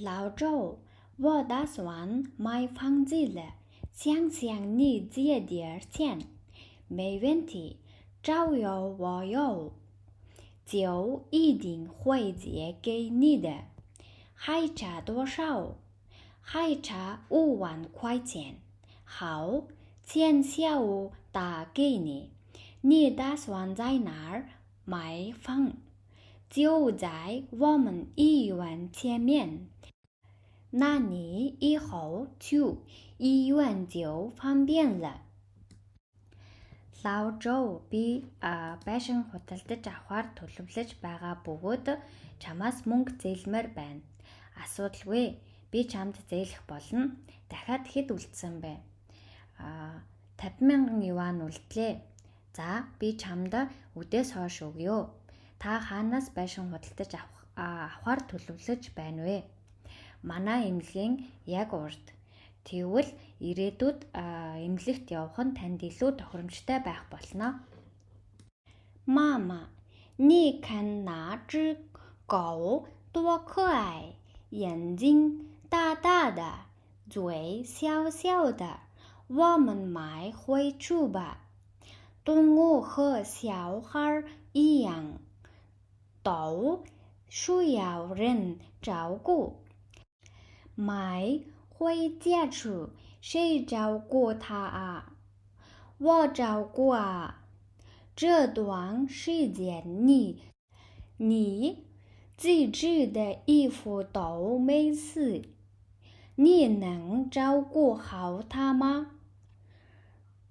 老周，我打算买房子了，想向你借点钱。没问题，只要我有，就一定会借给你的。还差多少？还差5万块钱。好，钱下午打给你。你打算在哪儿买房？就在我们医院前面。那你以后去医院就方便了。Лав Жоу би байшин худалдаж авахар төлөвлөж байгаа бөгөөд чамаас мөнгө зээлмээр байна. Асуудалгүй. Би чамд зээлэх болно. Дахиад хэд үлдсэн бэ? 50,000 юан үлдлээ. За, би чамд өдөөс хойш өгье. Та хаанаас байшин худалдаж авахар төлөвлөж байна вэ? Манай эмнэлгийн яг урд. Тэгвэл ирээдүйд эмнэлэгт явах нь танд илүү тохиромжтой байх болно. 妈妈，你看那只狗多可爱，眼睛大大的，嘴小小的。我们买回去吧。动物和小孩一样，都需要人照顾。买回家去，谁照顾它啊？我照顾啊。这段时间你自己的衣服都没洗，你能照顾好它吗？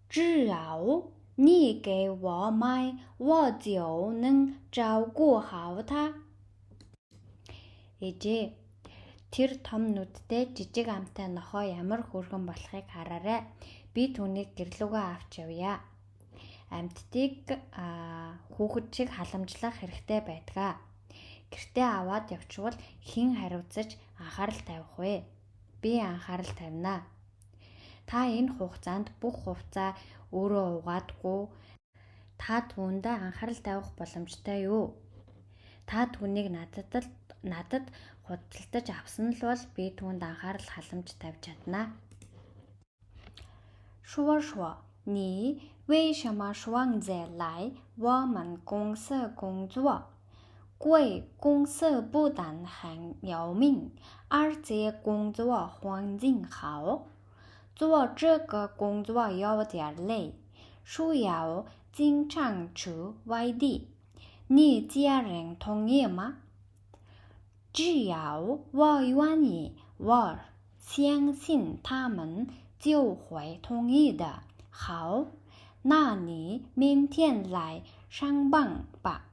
只要你给我买，我就能照顾好它。Ээжээ, тэр том нүдтэй жижиг амтай нохоо ямар хөөрхөн болохыг хараарай. Би түүнийг гэрлүүгээ авч явъя. Амьтдыг хүүхэд шиг халамжлах хэрэгтэй байдаг. Гэртээ аваад явчихвал хэн хариуцаж анхаарал тавих вэ? Би анхаарал тавина. Та энэ хугацаанд бүх хувцас өөрөө угаадаггүй. Та түүнд анхаарал тавих боломжтой юу? Та түүнийг надад худалдаж авсан л бол би түүнд анхаарал халамж тавьж чадна. 说，你为什么现在来我们公司工作？贵公司不但很有名，而且工作环境好。做这个工作有点累，需要经常去外地。你家人同意吗？只要我愿意，我相信他们就会同意的。好，那你明天来上班吧。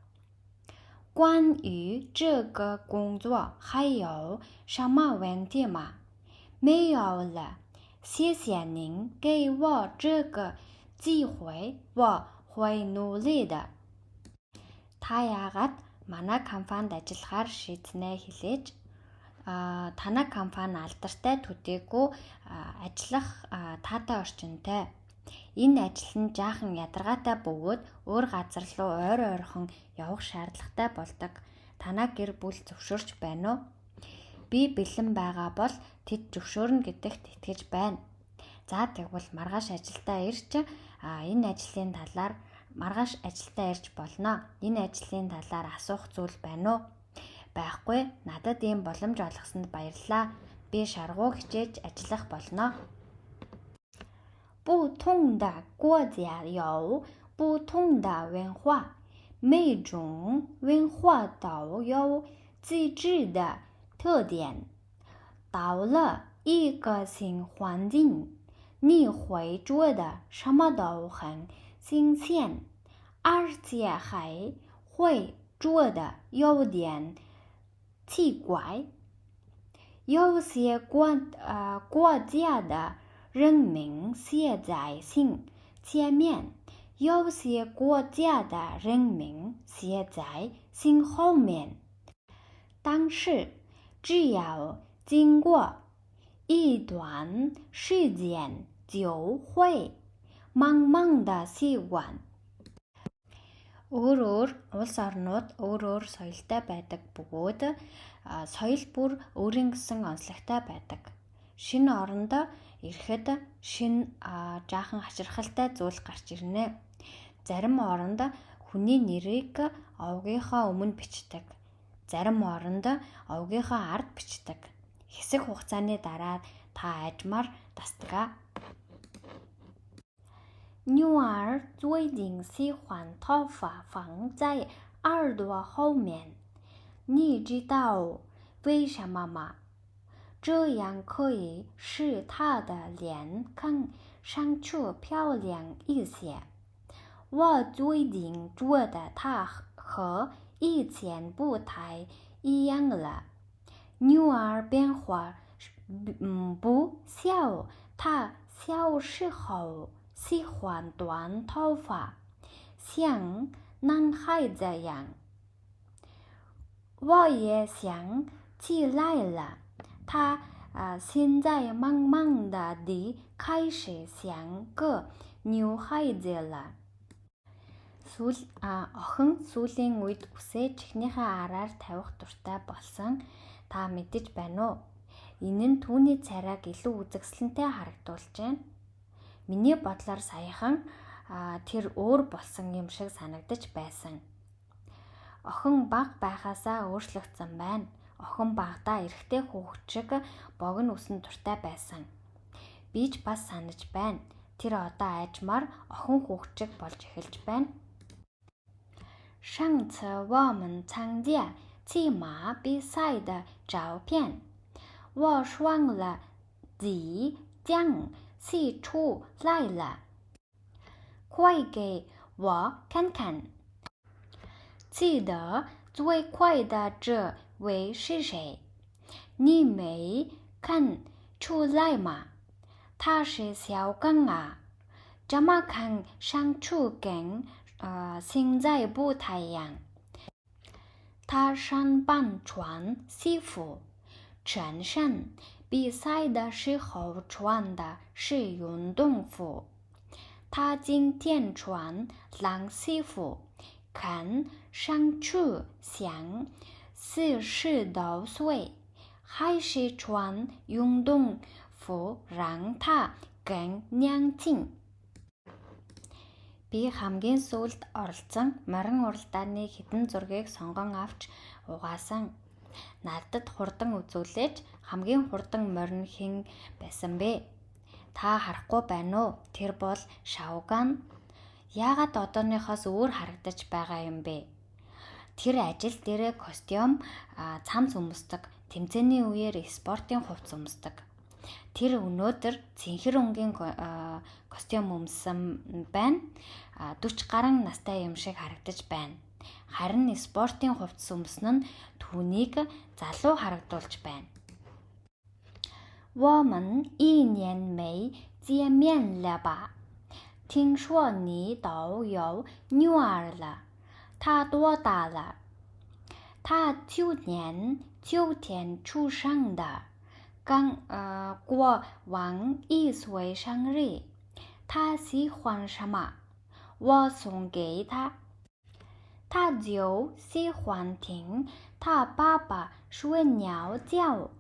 关于这个工作还有什么问题吗？没有了，谢谢您给我这个机会，我会努力的。Та яагаад манай компанид ажиллахаар шийднэ хэлээж танай компани алдартай төдийгүй ажиллах таатай орчинтой. Энэ ажил нь жаахан ядаргаатай бөгөөд өөр газар руу ойрхон явах шаардлагатай болдог. Танай гэр бүл зөвшөөрч байна уу? Би бэлэн байгаа бол тэд зөвшөөрнө гэдэгт итгэж байна. За тэгвэл маргааш ажилдаа ирж энэ ажлын талаар маргааш ажилдаа ирж болно. Энэ ажлын талаар асуух зүйл байна уу? Байхгүй. Надад ийм боломж олгосонд баярлалаа. Би шаргуу хичээж ажиллах болно. 不同的国家有不同的文化，每种文化都有自己的特点。到了一个新环境，你会觉得什么都很新鲜，而且还会觉得有点奇怪。有些国家的人民写在前面，有些国家的人民写在信后面。但是只要经过一段时间，就会慢慢的习惯。Өөр улс орнууд өөр соёлтой байдаг бөгөөд соёл бүр өөрийн гэсэн онцлогтой байдаг. Шинэ орондоо ирэхэд шинэ жаахан хачирхалтай зүйл гарч ирнэ. Зарим оронд хүний нэрийг овгийнхоо өмнө бичдэг. Зарим оронд овгийнхоо ард бичдэг. Хэсэг хугацааны дараа та айжмаар тасдаг. 女儿最近喜欢头发放在耳朵后面，你知道为什么吗？这样可以使她的脸看上去漂亮一些。我最近觉得她和以前不太一样了。女儿变化不小，她小时候喜欢短头发，像男孩子一样。我也想起来了，她现在慢慢地开始像个女孩子了。Охин сүүлийн үед үсээ чихнийхээ араар тавих дуртай болсон. Та мэдэж байна уу? Энэ нь түүний царайг илүү үзэсгэлэнтэй харагдуулж байна. Миний бодлоор саяхан тэр өөр болсон юм шиг санагдаж байсан. Охин бага байхаасаа өөрчлөгдсөн байна. Охин багадаа эрэгтэй хүүхэд шиг богино үсэн дуртай байсан. Би ч бас санаж байна. Тэр одоо айжмаар охин хүүхэд шиг болж эхэлж байна. 上次我们参加骑马比赛的照片，我选了几张洗出来了，快给我看看。记得最快的这位是谁？你没看出来吗？他是小刚啊，这么看上去跟现在不太一样。他上半穿西服，全身比赛的时候穿的是运动服。他今天穿蓝西服，看上去像40多岁，还是穿运动服让他更年轻。Би хамгийн сүүлд оролцсон морин уралдааны хэдэн зургийг сонгон авч угаасан. Надад хурдан үзүүлээж хамгийн хурдан морин хэн байсан бэ? Та харахгүй байна уу? Тэр бол Шауган. Яагаад одооныхоос өөр харагдаж байгаа юм бэ? Тэр ажил дээрээ костюм, цамц өмсдөг, тэмцээний үеэр спортын хувцас өмсдөг. Тэр өнөөдөр цэнхэр өнгийн костюм өмссөн байна. 40 гаруй настай юм шиг харагдаж байна. Харин спортын хувцас өмснө нь түүнийг залуу харагдуулж байна. 我们1年没见面了吧？听说你都有女儿了，她多大了？她去年秋天出生的。刚过完1岁生日，他喜欢什么？我送给他。他就喜欢听他爸爸睡鸟叫。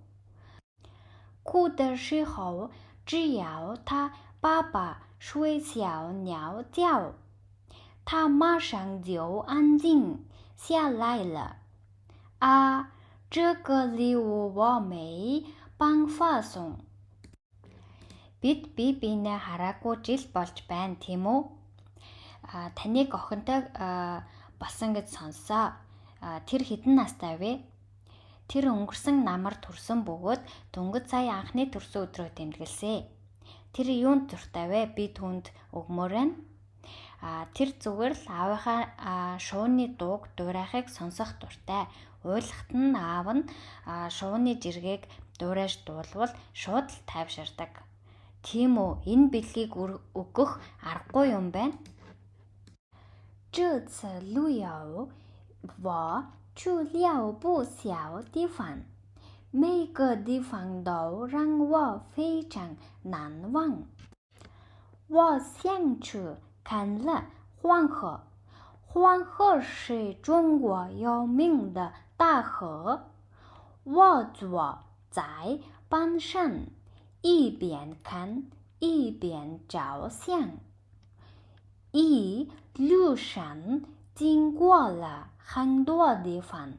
哭的时候，只要他爸爸睡小鸟叫，他马上就安静下来了。这个礼物我没办法送。Бид биенээ хараагүй жил болж байна, тийм үү? Таныг охинтой болсон гэж сонссоо. Тэр хэдэн настай вэ? Тэр өнгөрсөн намар төрсөн бөгөөд дөнгөж сая анхны төрсөн өдрөө тэмдэглэсэн. Тэр юунд дуртай вэ? Би түүнд өгмөр байна. Тэр зүгээр л аавынхаа шууны дууг дуурайхыг сонсох дуртай. Уйлахт нь аав нь шууны жиргэг дуурайж дуулвал шууд л тайвширдаг. Тийм үү, энэ бэлгийг өгөх аргагүй юм байна. 这次旅游我去了不少地方，每个地方都让我非常难忘。我想去看了黄河，黄河是中国有名的大河。我坐在板上，一边看一边照相。一路上经过了很多地方，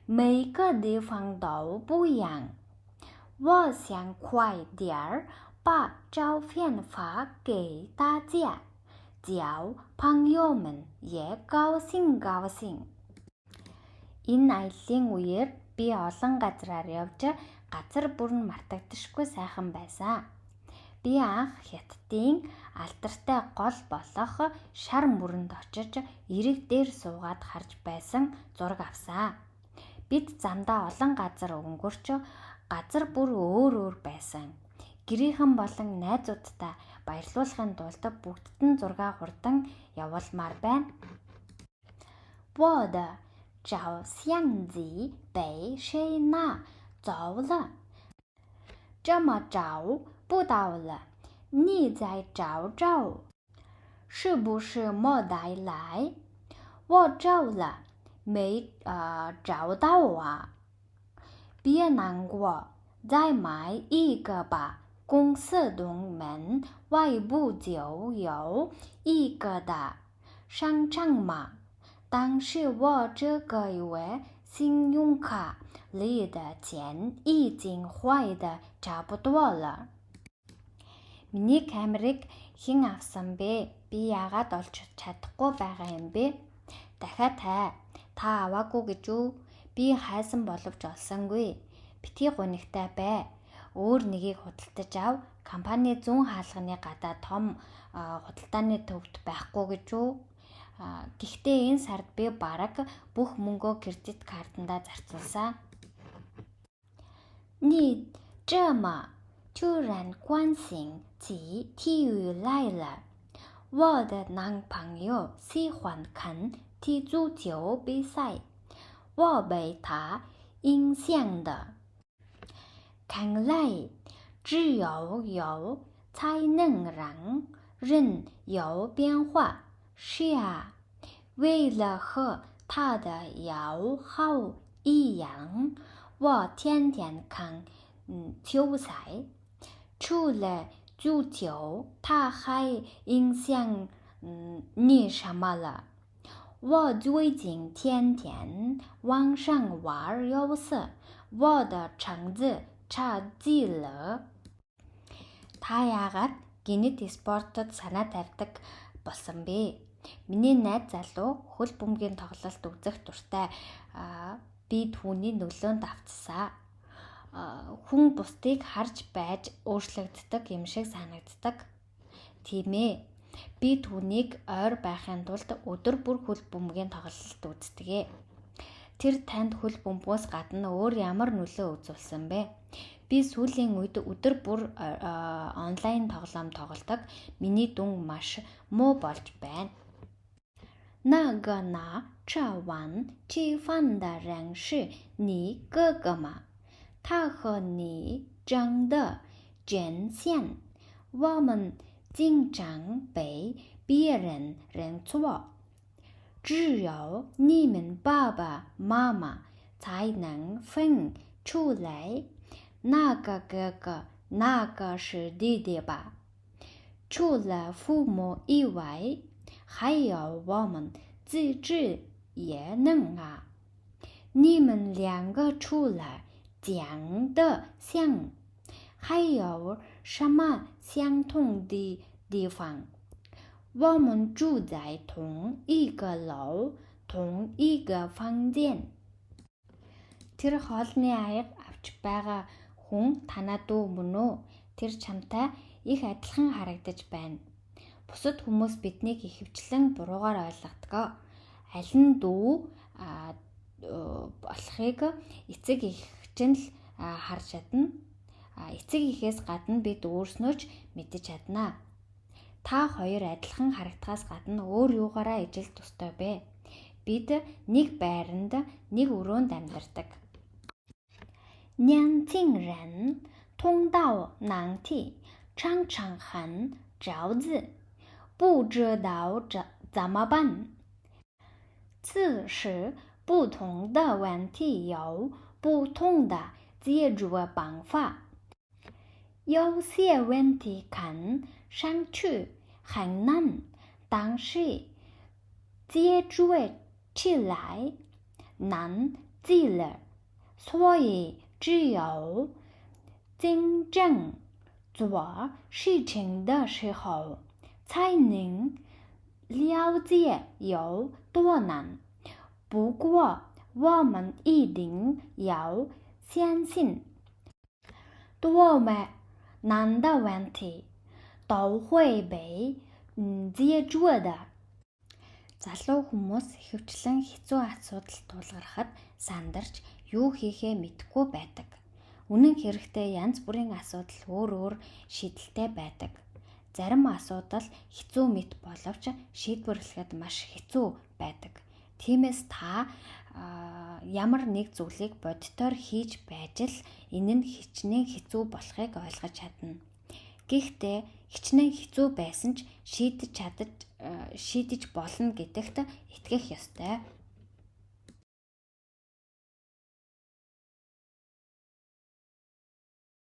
每个地方都不一样。我想快点儿把照片发给大家，叫朋友们也高兴高兴。Энэ аяллаа үеэр би олон газраар явж газар бүр нь мартагдашгүй сайхан байсан. Би анх Хятадын алдартай гол болох шар мөрөнд очиж эрэг дээр суугаад харж байсан зураг авсан. Бид замдаа олон газар өнгөрч газар бүр өөр байсан. Гэрийнхэн болон найзуудтай баярлуулахын тулд бүгдд нь зураг хурдан явуулмаар байна. 我的照相机被谁拿走了？这么找不到了，你再找找，是不是没带来？我找了，没找到啊。别难过，再买一个吧。公司东门外不就有一个的商场吗？但是我这个月信用卡里的钱已经坏的差不多了。Миний камерыг хэн авсан бэ? Би яагаад олж чадахгүй байгаа юм бэ? Дахиад та аваагүй гэж үү? Би хайсан боловч олсонгүй. Битгий гунигтай бай. Өөр нэгийг худалдаж ав. Компани зүүн хаалганы гадаа том худалдааны төвд байхгүй гэж үү? Гэхдээ энэ сард би бараг бүх мөнгөө кредит картанда зарцуулсан. 你这么突然关心起体育来了。我的男朋友喜欢看踢足球比赛，我被他影响的。看来只有才能让人有变化。是啊，为了和他的要好一样，我天天看球赛。除了足球，他还影响你什么了？我最近天天晚上玩游戏，我的成绩差极了。Та яагаад гинэт спортод санаа тавьдаг болсон бэ? Миний найз залуу хөл бөмбөгийн тоглолт үзэх дуртай. Би түүний нөлөөнд автсан. Хүн бусдыг харж байж өөрчлөгддөг юм шиг санагддаг. Тийм ээ. Би түүнийг ойр байхын тулд өдөр бүр хөл бөмбөгийн тоглолт үздэг. Тэр танд хөл бөмбөгөөс гадна өөр ямар нөлөө үзүүлсэн бэ? Би сүүлийн үед өдөр бүр онлайн тоглоом тоглодог. Миний дүн маш муу болж байна. 那个拿着碗吃饭的人是你哥哥吗？他和你长得真像，我们经常被别人认错。只有你们爸爸妈妈才能分出来，那个哥哥，那个是弟弟吧？除了父母以外，还有我们自己也能啊。你们两个除了长得像，还有什么相同的地方？我们住在同一个楼，同一个房间。Тэр хоолны аяг авч байгаа хүн танаа дүү мөн үү? Тэр чамтай их адилхан харагдаж байна. Бусад хүмүүс биднийг ихэвчлэн буруугаар ойлгодог. Аль нь дүү болохыг эцэг эгч нь л харж чадна. Эцэг эхээс гадна бид өөрснөө ч мэдэж чадна. Та хоёр адилхан харагдахаас гадна өөр юугаараа ижил тустай бэ? Бид нэг байранд нэг өрөөнд амьдардаг. 年轻人通道难题，常常很着急，不知道怎么办。思时，不同的问题有不同的解决方法。有些问题看上去很难，但是解决起来难极了。所以只有真正做事情的时候，才能了解有多难。不过，我们一定要相信，多么难的问题都会被解决的。Залуу хүмүүс ихэвчлэн хэцүү асуудал тулгархад сандарч юу хийхээ мэдэхгүй байдаг. Үнэн хэрэгтээ янз бүрийн асуудал өөр өөр шийдэлтэй байдаг. Зарим асуудал хэцүү мэт боловч шийдвэрлэхэд маш хэцүү байдаг. Тиймээс та ямар нэг зүйлийг боддоор хийж байж л энэ нь хичнээн хэцүү болохыг ойлгож чадна. Гэхдээ хичнээн хэцүү байсан ч шийдэж болно гэдэгт итгэх ёстой.